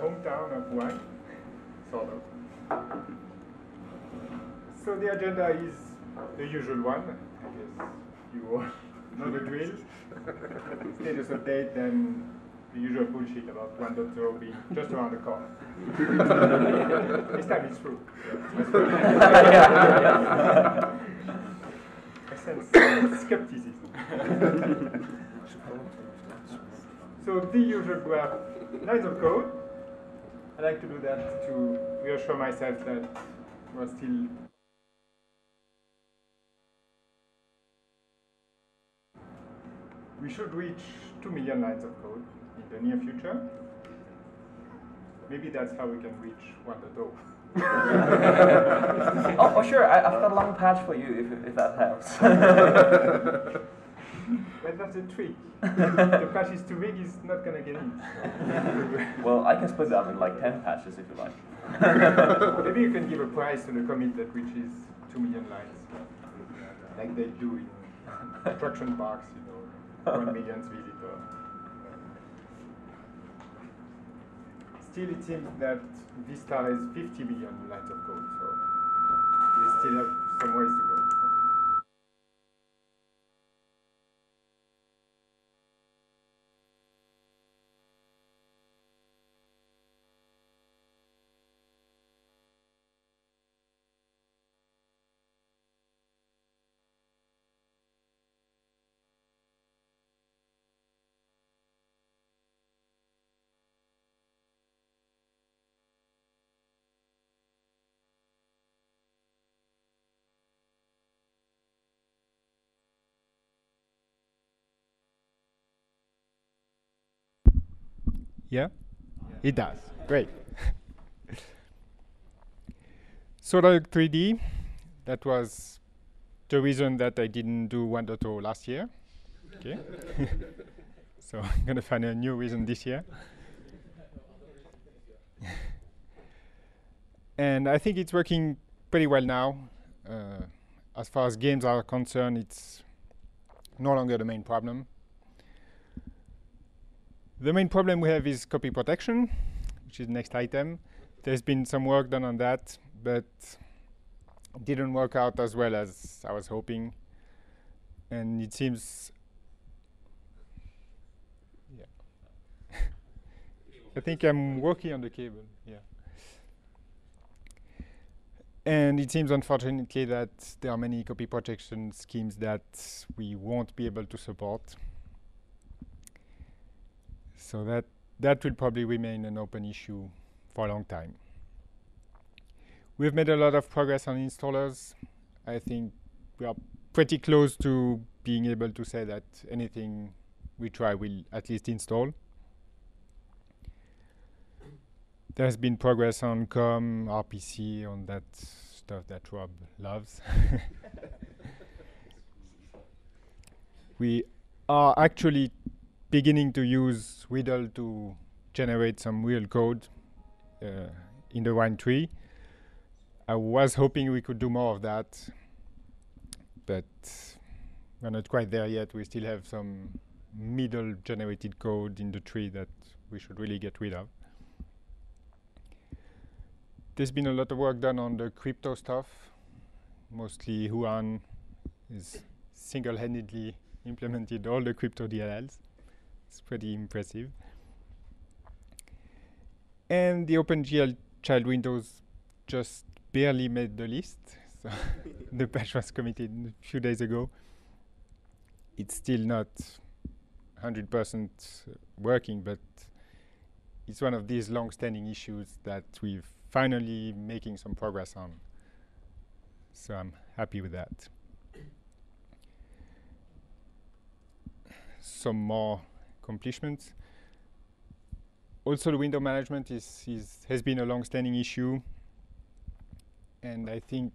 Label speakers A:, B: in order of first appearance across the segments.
A: hometown of wine, sort of. So the agenda is the usual one. I guess you all know the drill. Status update, then the usual bullshit about 1.0 being just around the corner. This time it's true. I sense skepticism. So the usual graph, lines of code. I like to do that to reassure myself that we're still we should reach 2 million lines of code in the near future. Maybe that's how we can reach 1.0.
B: Oh, sure. I've got a long patch for you if that helps.
A: But that's a trick. If the patch is too big, it's not going to get in.
B: Well, I can split that in like 10 patches if you like.
A: Maybe you can give a prize to the commit that reaches 2 million lines, like they do in instruction parks, 1 millionth visitor. Still, it seems that Vista has 50 million lines of code, so we still have some ways to go. Yeah, it does. Great. SolidWorks 3D, that was the reason that I didn't do 1.0 last year. Okay. So I'm going to find a new reason this year. And I think it's working pretty well now. As far as games are concerned, it's no longer the main problem. The main problem we have is copy protection, which is the next item. There's been some work done on that, but it didn't work out as well as I was hoping. And it seems, yeah. I think I'm working on the cable, yeah. And it seems, unfortunately, that there are many copy protection schemes that we won't be able to support. So that will probably remain an open issue for a long time. We've made a lot of progress on installers. I think we are pretty close to being able to say that anything we try will at least install. There's been progress on COM, RPC, on that stuff that Rob loves. We are actually beginning to use Riddle to generate some real code in the wine tree. I was hoping we could do more of that, but we're not quite there yet. We still have some middle generated code in the tree that we should really get rid of. There's been a lot of work done on the crypto stuff. Mostly Juan is single-handedly implemented all the crypto DLLs. It's pretty impressive. And the OpenGL child windows just barely made the list. So the patch was committed a few days ago. It's still not 100% working, but it's one of these long-standing issues that we've finally making some progress on. So I'm happy with that. Some more accomplishments. Also, the window management has been a long-standing issue, and I think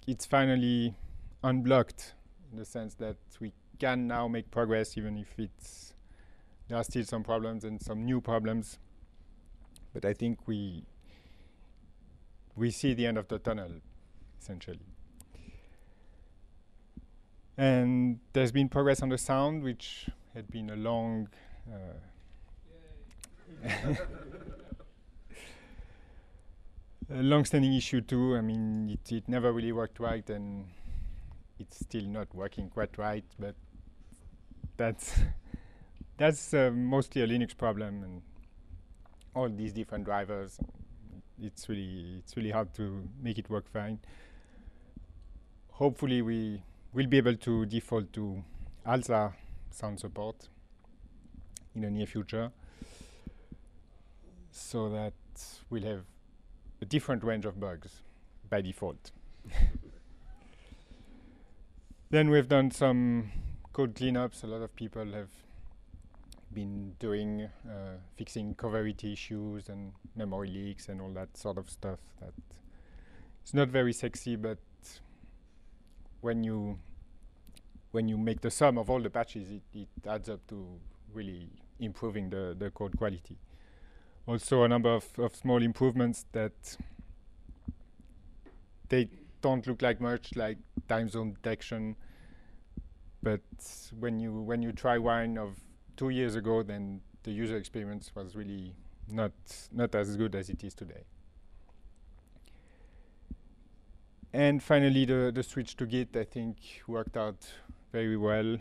A: it's finally unblocked in the sense that we can now make progress, even if there are still some problems and some new problems. But I think we see the end of the tunnel, essentially. And there's been progress on the sound, which had been a long a long-standing issue too. I mean, it never really worked right, and it's still not working quite right. But that's that's mostly a Linux problem, and all these different drivers. It's really hard to make it work fine. Hopefully, we will be able to default to ALSA sound support in the near future, so that we'll have a different range of bugs by default. Then we've done some code cleanups. A lot of people have been doing fixing coverity issues and memory leaks and all that sort of stuff. That it's not very sexy, but when you make the sum of all the patches, it adds up to really improving the code quality. Also, a number of small improvements that they don't look like much, like time zone detection, but when you try one of 2 years ago, then the user experience was really not as good as it is today. And finally, the switch to Git, I think, worked out very well.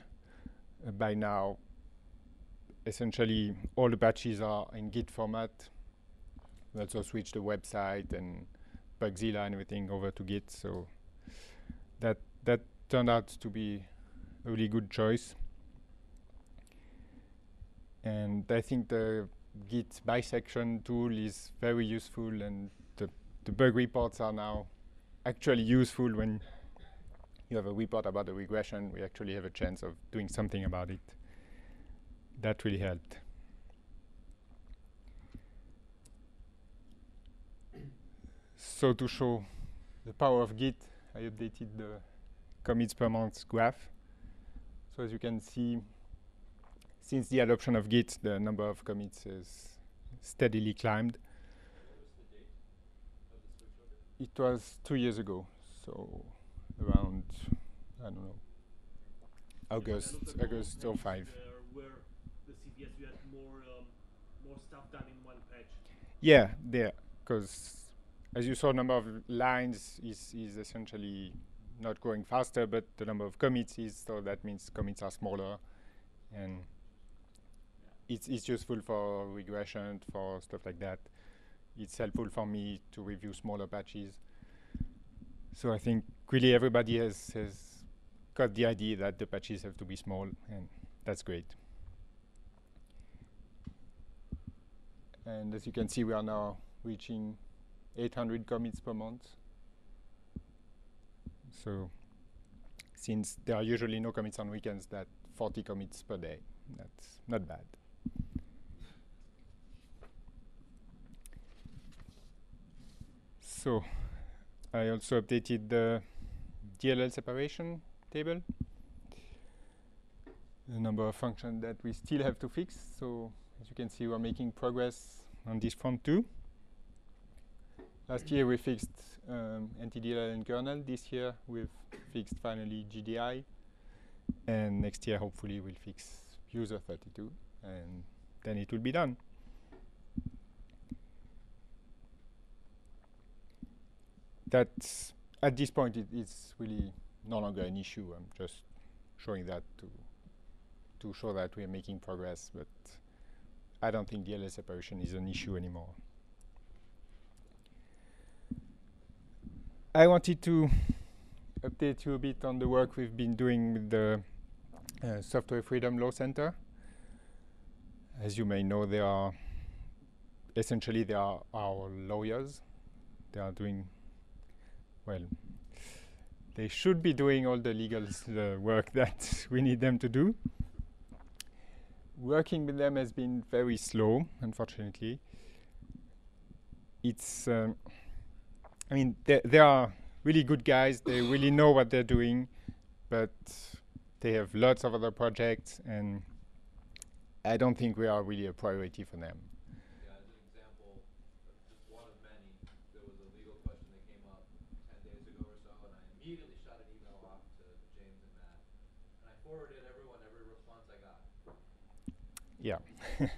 A: By now, essentially, all the patches are in Git format. We also switched the website and Bugzilla and everything over to Git, so that turned out to be a really good choice. And I think the Git bisection tool is very useful, and the bug reports are now actually useful. When you have a report about the regression, we actually have a chance of doing something about it. That really helped. So to show the power of Git, I updated the commits per month graph. So as you can see, since the adoption of Git, the number of commits has steadily climbed. It was 2 years ago, so around, I don't know, August 05.
C: Where the CVS you had more stuff done in one patch.
A: Yeah, there, because as you saw, number of lines is essentially not growing faster, but the number of commits is, so that means commits are smaller, and it's useful for regression, for stuff like that. It's helpful for me to review smaller patches. So I think really everybody has got the idea that the patches have to be small, and that's great. And as you can see, we are now reaching 800 commits per month. So since there are usually no commits on weekends, that's 40 commits per day. That's not bad. So I also updated the DLL separation table, the number of functions that we still have to fix. So as you can see, we're making progress on this front too. Last year we fixed NTDLL and kernel. This year we've fixed finally GDI, and next year hopefully we'll fix user 32, and then it will be done. That's at this point it's really no longer an issue. I'm just showing that to show that we are making progress, but I don't think DLL separation is an issue anymore. I wanted to update you a bit on the work we've been doing with the Software Freedom Law Center. As you may know, they are our lawyers. They are doing, well, they should be doing all the legal work that we need them to do. Working with them has been very slow, unfortunately. It's I mean, they are really good guys. They really know what they're doing, but they have lots of other projects, and I don't think we are really a priority for them.
D: Yeah, as an example, just one of many, there was a legal question that came up 10 days ago or so, and I immediately shot an email off to James and Matt, and I forwarded every response I got.
A: Yeah.
D: You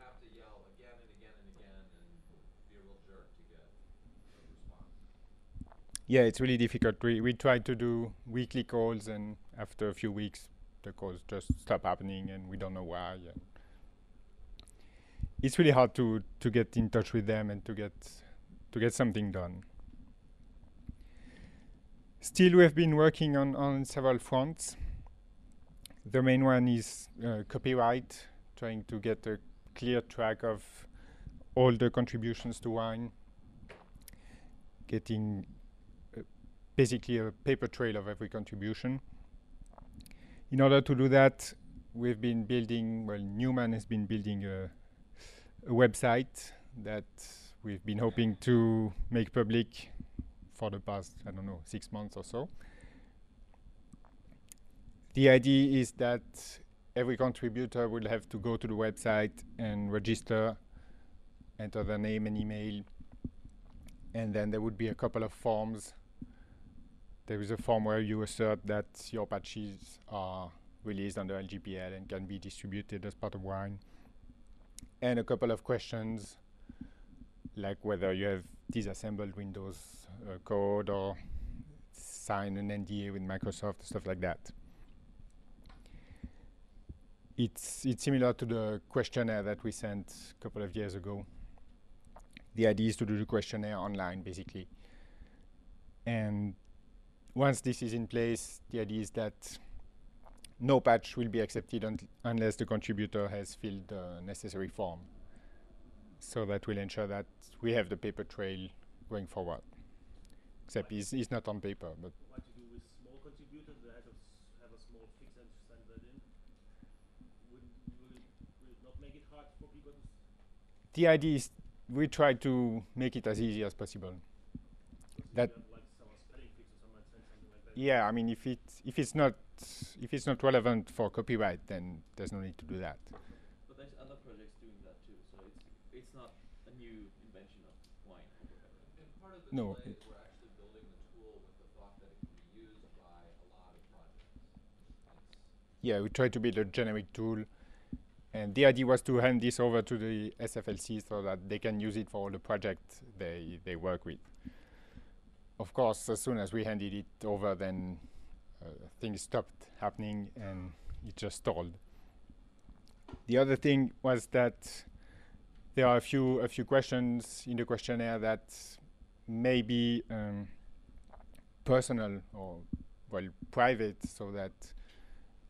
D: have to yell again and again and again and be a real jerk to
A: Yeah, it's really difficult. We try to do weekly calls, and after a few weeks, the calls just stop happening, and we don't know why. And it's really hard to get in touch with them and to get something done. Still, we have been working on several fronts. The main one is copyright, trying to get a clear track of all the contributions to Wine, getting basically a paper trail of every contribution. In order to do that, we've been building, well, Newman has been building a website that we've been hoping to make public for the past, 6 months or so. The idea is that every contributor will have to go to the website and register, enter their name and email, and then there would be a couple of forms. There is a form where you assert that your patches are released under LGPL and can be distributed as part of Wine, and a couple of questions like whether you have disassembled Windows code or signed an NDA with Microsoft, stuff like that. It's similar to the questionnaire that we sent a couple of years ago. The idea is to do the questionnaire online, basically. And once this is in place, the idea is that no patch will be accepted unless the contributor has filled the necessary form. So that will ensure that we have the paper trail going forward. Except it's not on paper, but
C: What to do with small contributors that have a small fix and send that in? Will it not make it hard for people to
A: the idea is we try to make it as easy as possible. That
C: have like some spelling fix or someone send something like that?
A: yeah, I mean, if it's not relevant for copyright, then there's no need to do that.
B: But there's other projects doing that too, so it's not a new invention of Wine.
D: And part of the
A: No,
D: delay is we're actually building the tool with the thought that it can be used by a lot of projects.
A: Yeah, we try to build a generic tool, and the idea was to hand this over to the SFLC so that they can use it for all the projects they work with. Of course, as soon as we handed it over, then things stopped happening and it just stalled. The other thing was that there are a few questions in the questionnaire that may be personal or, well, private, so that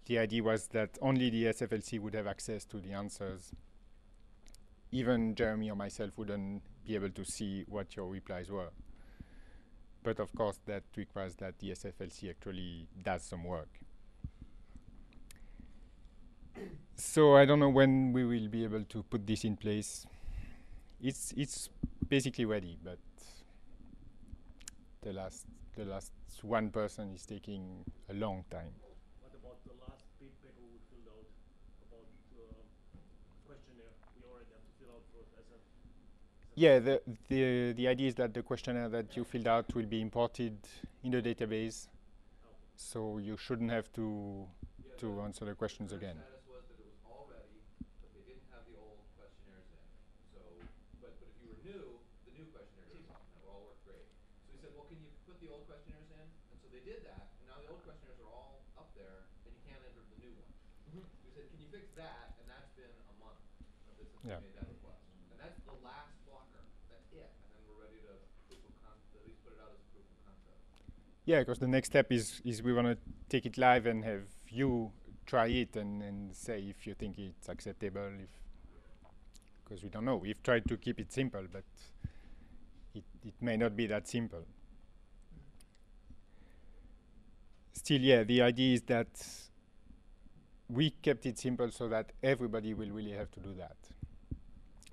A: the idea was that only the SFLC would have access to the answers. Even Jeremy or myself wouldn't be able to see what your replies were. But of course, that requires that the SFLC actually does some work. So I don't know when we will be able to put this in place. It's basically ready, but the last one person is taking a long time.
C: What about the last big paper we filled out about questionnaire we already have to fill out for SF?
A: Yeah, the idea is that the questionnaire that you filled out will be imported in the database, so you shouldn't have to answer the questions again.
D: Status was that it was all ready, but they didn't have the old questionnaires in. So, but if you were new, the new questionnaires came up, and it all worked great. So we said, well, can you put the old questionnaires in? And so they did that, and now the old questionnaires are all up there, and you can't enter the new one. So we said, can you fix that? And that's been a month since we
A: Yeah.
D: made that request. And that's the last blocker. That's it. And then we're ready to at least put it out as a proof of concept.
A: Yeah, because the next step is we want to take it live and have you try it and say if you think it's acceptable. Because we don't know. We've tried to keep it simple, but it may not be that simple. Still, yeah, the idea is that we kept it simple so that everybody will really have to do that.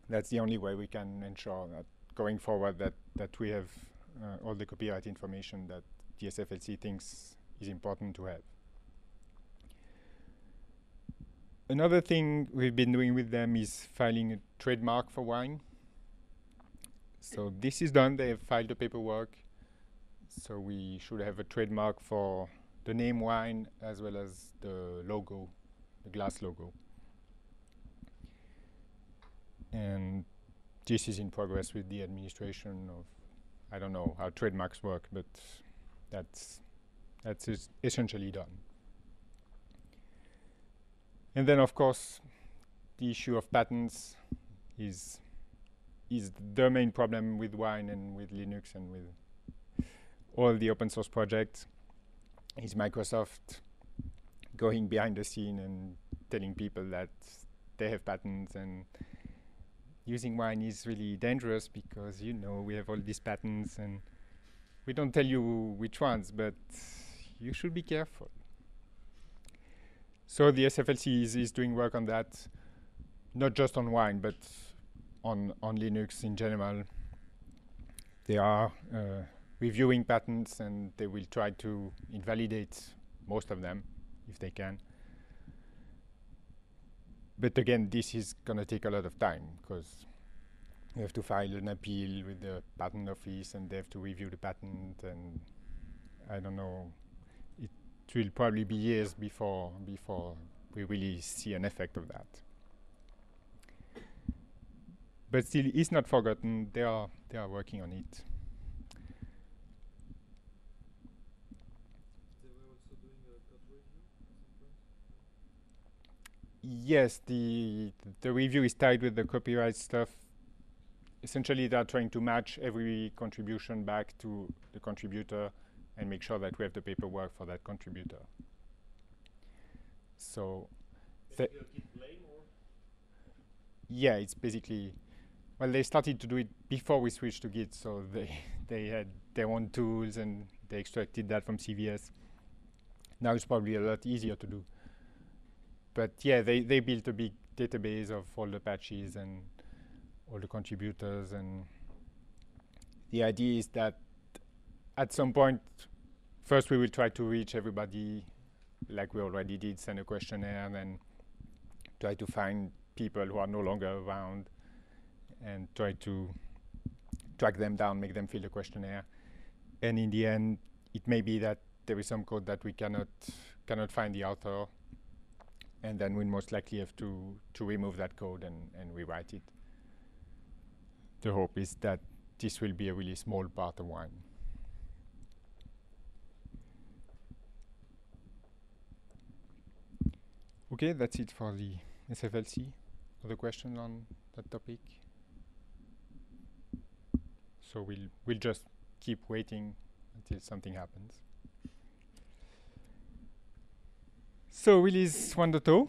A: That's the only way we can ensure that going forward that we have all the copyright information that the SFLC thinks is important to have. Another thing we've been doing with them is filing a trademark for Wine. So this is done. They have filed the paperwork. So we should have a trademark for the name Wine as well as the logo, the glass logo. And this is in progress with the administration of I don't know how trademarks work, but that's essentially done. And then, of course, the issue of patents is the main problem with Wine and with Linux and with all the open source projects. Is Microsoft going behind the scene and telling people that they have patents, and using Wine is really dangerous because, you know, we have all these patents and we don't tell you which ones, but you should be careful. So the SFLC is doing work on that, not just on Wine, but on Linux in general. They are reviewing patents, and they will try to invalidate most of them if they can. But again, this is going to take a lot of time because you have to file an appeal with the patent office, and they have to review the patent, and I don't know. It will probably be years before we really see an effect of that. But still, it's not forgotten. They are working on it.
D: They were also doing a code review at some point?
A: Yes, the review is tied with the copyright stuff. Essentially, they are trying to match every contribution back to the contributor and make sure that we have the paperwork for that contributor. So,
C: Basically a Git blame, or?
A: yeah, it's basically, well, they started to do it before we switched to Git, so they had their own tools and they extracted that from CVS. Now it's probably a lot easier to do. But yeah, they built a big database of all the patches and all the contributors, and the idea is that at some point, first we will try to reach everybody like we already did, send a questionnaire, and then try to find people who are no longer around and try to track them down, make them fill the questionnaire. And in the end, it may be that there is some code that we cannot find the author, and then we'll most likely have to remove that code and rewrite it. The hope is that this will be a really small part of Wine. Okay, that's it for the SFLC. Other questions on that topic? So we'll just keep waiting until something happens. So release 1.0.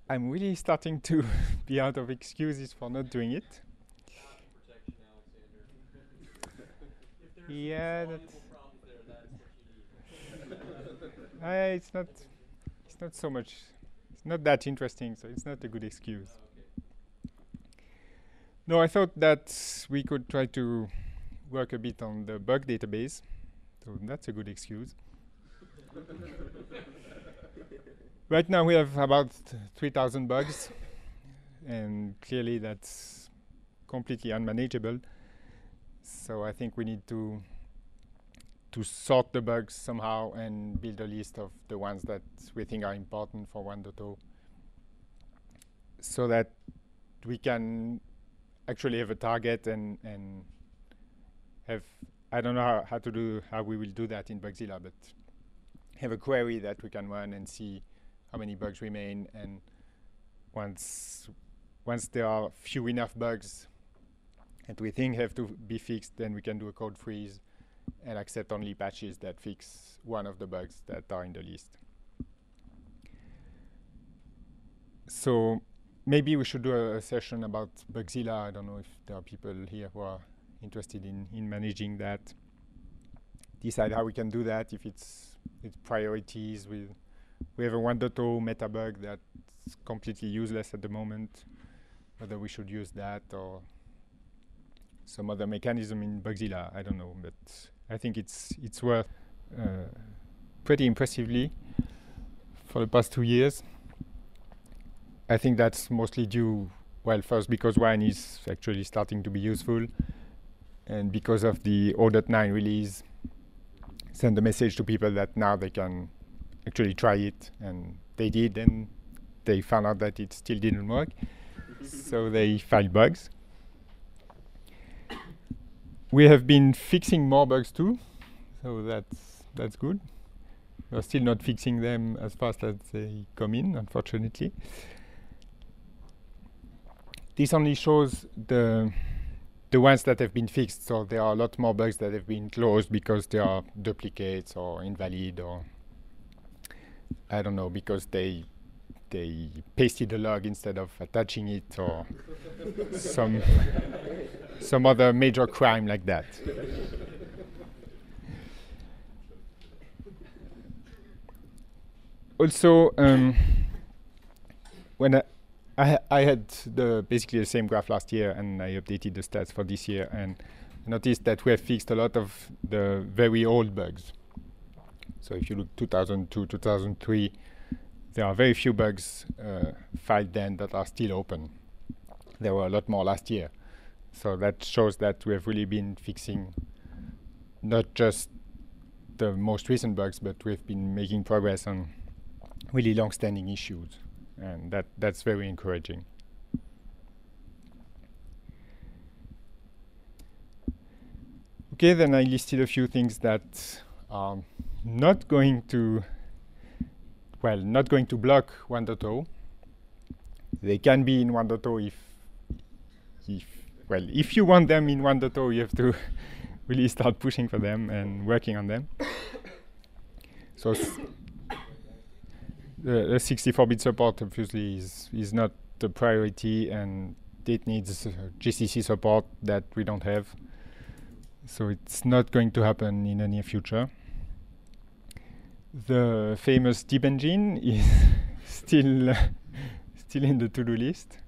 A: I'm really starting to be out of excuses for not doing it.
D: Protection, Alexander.
B: If there's
A: Yeah,
B: soluble problems there, that is what you need.
A: it's not so much. It's not that interesting, so it's not a good excuse. No, I thought that we could try to work a bit on the bug database, so that's a good excuse. Right now we have about 3,000 bugs, and clearly that's completely unmanageable. So I think we need to sort the bugs somehow and build a list of the ones that we think are important for 1.0, so that we can actually have a target and have, I don't know how we will do that in Bugzilla, but have a query that we can run and see how many bugs remain, and once there are few enough bugs that we think have to be fixed, then we can do a code freeze and accept only patches that fix one of the bugs that are in the list. So maybe we should do a session about Bugzilla. I don't know if there are people here who are interested in managing that. Decide how we can do that, if it's priorities. We have a 1.0 meta bug that's completely useless at the moment, whether we should use that or some other mechanism in Bugzilla. I don't know, but I think it's worked pretty impressively for the past 2 years. I think that's mostly due, well, first because Wine is actually starting to be useful, and because of the 0.9 release, send a message to people that now they can actually try it, and they did, and they found out that it still didn't work, so they filed bugs. We have been fixing more bugs too, so that's good. We're still not fixing them as fast as they come in, unfortunately. This only shows the ones that have been fixed, so there are a lot more bugs that have been closed because they are duplicates or invalid, or I don't know, because they pasted a log instead of attaching it, or some other major crime like that. Also, when I had basically the same graph last year, and I updated the stats for this year, and noticed that we have fixed a lot of the very old bugs. So if you look 2002, 2003, there are very few bugs filed then that are still open. There were a lot more last year. So that shows that we have really been fixing not just the most recent bugs, but we've been making progress on really long-standing issues. And that's very encouraging. Okay, then I listed a few things that are not going to block 1.0. They can be in 1.0 if you want them in 1.0, you have to really start pushing for them and working on them. So the 64-bit support obviously is not the priority, and it needs GCC support that we don't have. So it's not going to happen in the near future. The famous deep engine is still in the to-do list.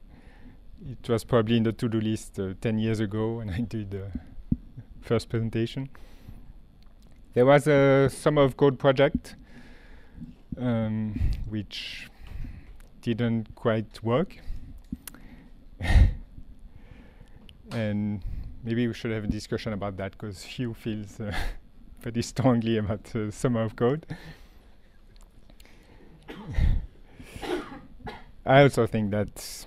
A: It was probably in the to-do list 10 years ago when I did the first presentation. There was a Summer of Code project which didn't quite work. And maybe we should have a discussion about that, because Hugh feels pretty strongly about Summer of Code. I also think that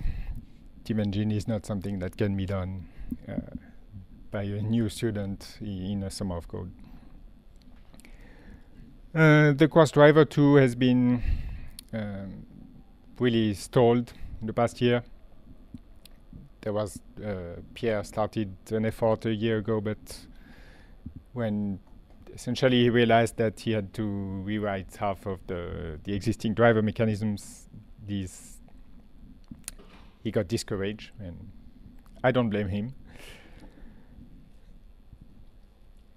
A: Team Engine is not something that can be done by a new student in a Summer of Code. The Quartz driver 2 has been really stalled in the past year. There was Pierre started an effort a year ago, but when essentially he realized that he had to rewrite half of the existing driver mechanisms, he got discouraged, and I don't blame him.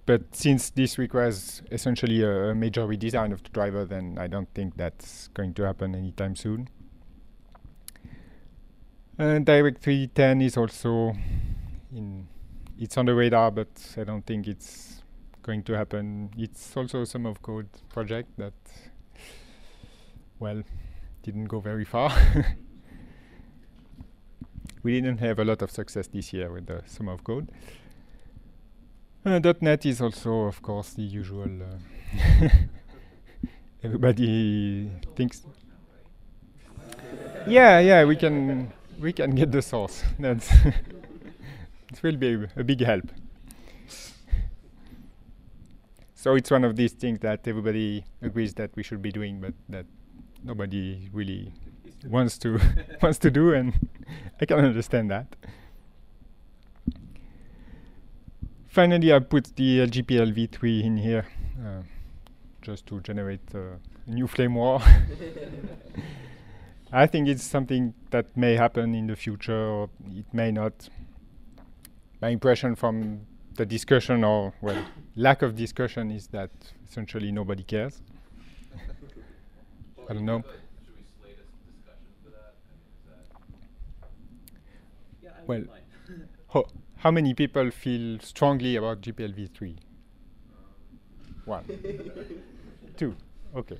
A: But since this requires essentially a major redesign of the driver, then I don't think that's going to happen anytime soon. Directory 10 is also it's on the radar, but I don't think it's going to happen. It's also a Summer of Code project that, well, didn't go very far. We didn't have a lot of success this year with the Summer of Code. .NET is also, of course, the usual. Everybody thinks. Yeah, we can get the source. That's it will be a big help. So it's one of these things that everybody agrees that we should be doing, but that nobody really wants to do, and I can understand that. Finally, I put the LGPL v3 in here just to generate a new flame war. I think it's something that may happen in the future, or it may not. My impression from the discussion, or lack of discussion, is that essentially nobody cares. I don't know.
D: Should we slate a discussion for that?
B: Yeah, I
A: Well,
B: wouldn't mind.
A: How many people feel strongly about GPLv3? 1. 2. Okay.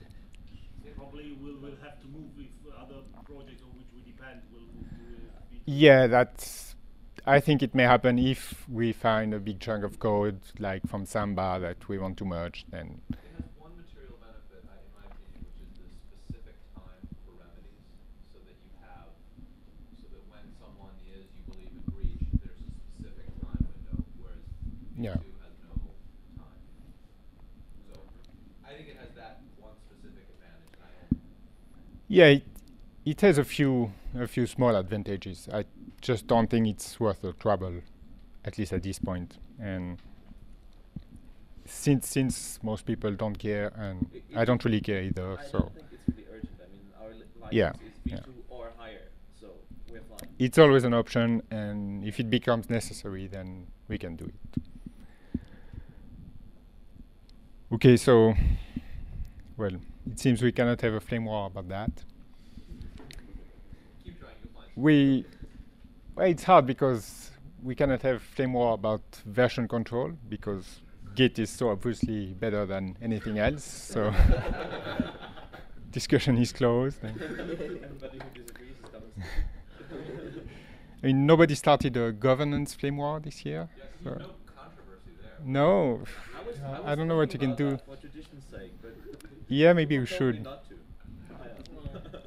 C: Probably we'll have to move if other projects on which we depend will move to
A: Yeah, I think it may happen if we find a big chunk of code, like from Samba, that we want to merge. Then
D: It has one material benefit, in my opinion, which is the specific time for remedies, so that when someone is, you believe, in breach, there's a specific time window. Whereas
A: Yeah.
D: has no time. So I think it has that one specific advantage, and I don't.
A: Yeah, it has a few small advantages. I just don't think it's worth the trouble, at least at this point. And since most people don't care, and I don't really care either,
B: I
A: so
B: don't think it's really urgent. I mean, our license
A: Yeah,
B: is V2
A: yeah.
B: or higher, so we're fine.
A: it's always an option. And if it becomes necessary, then we can do it. Okay, so well, it seems we cannot have a flame war about that.
D: Keep trying, you'll find.
A: Well, it's hard because we cannot have flame war about version control because Git is so obviously better than anything else. So discussion is closed.
B: Everybody who disagrees is coming.
A: I mean, nobody started a governance flame war this year.
D: Yeah,
A: So
D: there's no controversy there.
A: no, I don't know what you can
B: thinking
A: do.
B: about that for tradition's sake, but
A: Yeah, maybe we
B: people told me
A: should.
B: not to.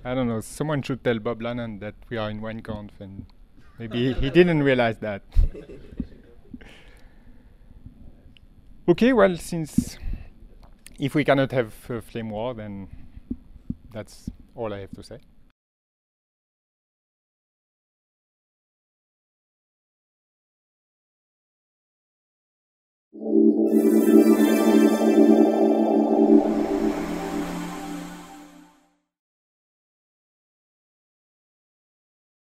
A: I don't know. Someone should tell Bob Lannon that we are in OneConf, and maybe he didn't realize that. Okay, well, since if we cannot have a flame war, then that's all I have to say.